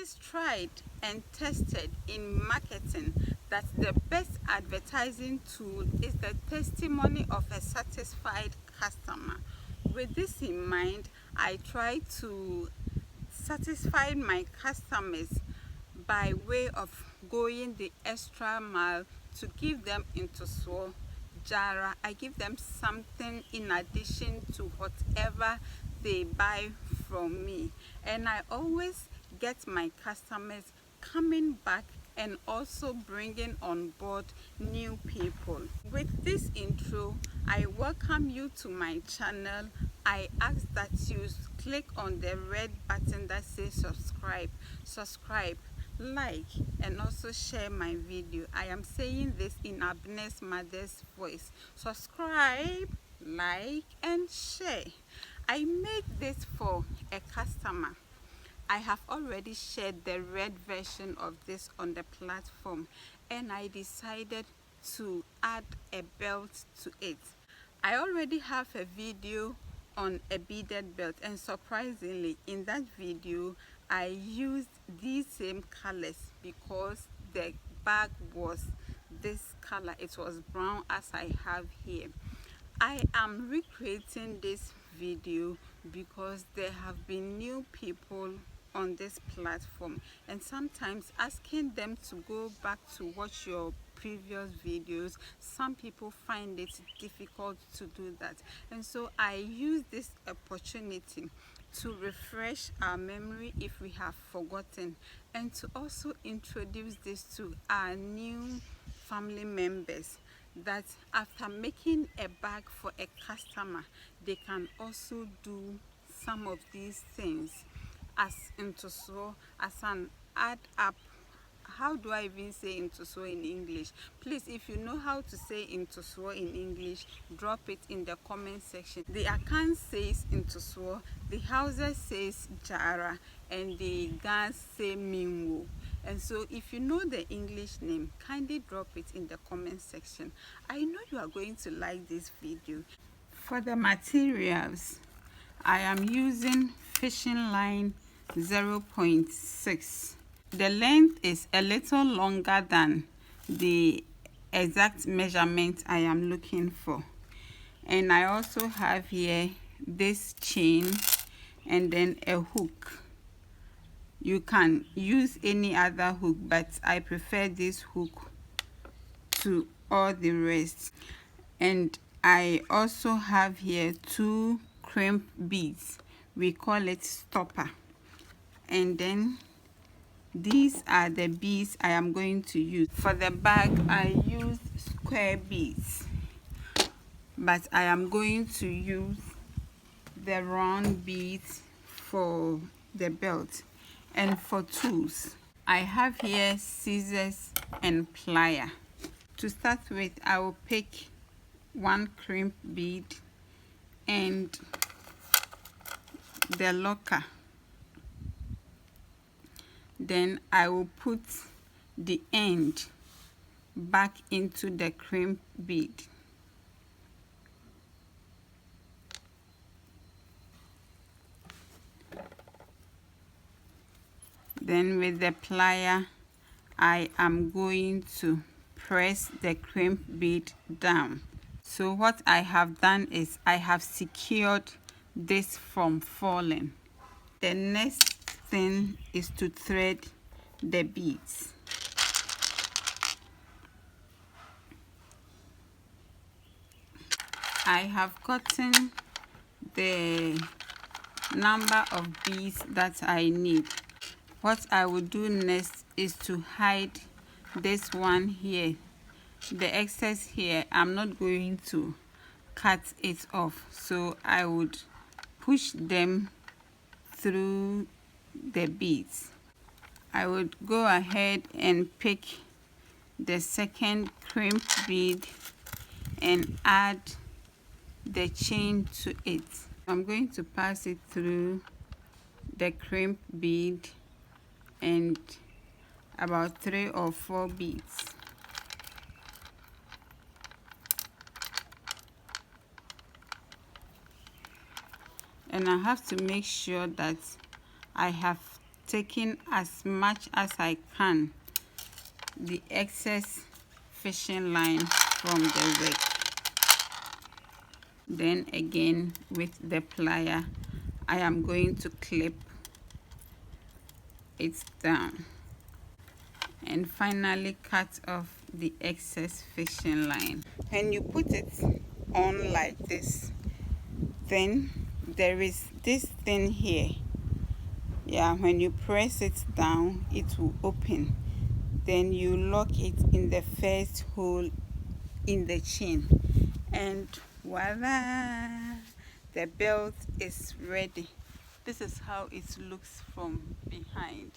always tried and tested in marketing that the best advertising tool is the testimony of a satisfied customer. With this in mind, I try to satisfy my customers by way of going the extra mile to give them into so Jara. I give them something in addition to whatever they buy from me, and I always get my customers coming back and also bringing on board new people. With this intro, I welcome you to my channel. I ask that you click on the red button that says subscribe, like, and also share my video. I am saying this in Abner's mother's voice. Subscribe, like, and share. I made this for a customer. I have already shared the red version of this on the platform, and I decided to add a belt to it. I already have a video on a beaded belt, and surprisingly in that video I used these same colors because the bag was this color. It was brown as I have here. I am recreating this video because there have been new people on this platform, and sometimes asking them to go back to watch your previous videos, some people find it difficult to do that, and so I use this opportunity to refresh our memory if we have forgotten, and to also introduce this to our new family members, that after making a bag for a customer, they can also do some of these things as an add up. How do I even say intoso in English? Please, if you know how to say intoso in English, drop it in the comment section. The Akan says intoso, the Hausa says jara, and the Gans say minwo. And so if you know the English name, kindly drop it in the comment section. I know you are going to like this video. For the materials, I am using fishing line 0.6. The length is a little longer than the exact measurement I am looking for. And I also have here this chain and then a hook. You can use any other hook, but I prefer this hook to all the rest. And I also have here 2 crimp beads. We call it stopper. And then these are the beads I am going to use. For the bag, I used square beads, but I am going to use the round beads for the belt. And for tools, I have here scissors and plier. To start with, I will pick 1 crimp bead and the locker. Then I will put the end back into the crimp bead. Then with the plier, I am going to press the crimp bead down. So what I have done is I have secured this from falling. The next thing is to thread the beads. I have gotten the number of beads that I need. What I will do next is to hide this one here. The excess here, I'm not going to cut it off, so I would push them through the beads. I would go ahead and pick the second crimp bead and add the chain to it. I'm going to pass it through the crimp bead and about 3 or 4 beads. And I have to make sure that I have taking as much as I can the excess fishing line from the wick. Then again with the plier, I am going to clip it down and finally cut off the excess fishing line. When you put it on like this, then there is this thing here. Yeah, when you press it down, it will open. Then you lock it in the first hole in the chain, and voila, the belt is ready. This is how it looks from behind.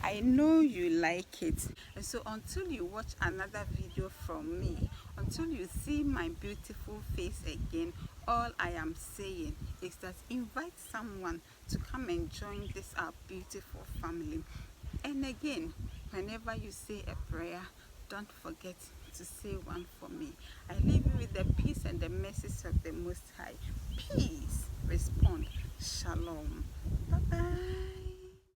I know you like it, and so until you watch another video from me, until you see my beautiful face again, all I am saying is that invite someone to come and join this our beautiful family. And again, whenever you say a prayer, don't forget to say one for me. I leave you with the peace and the mercies of the Most High. Peace. Respond. Shalom.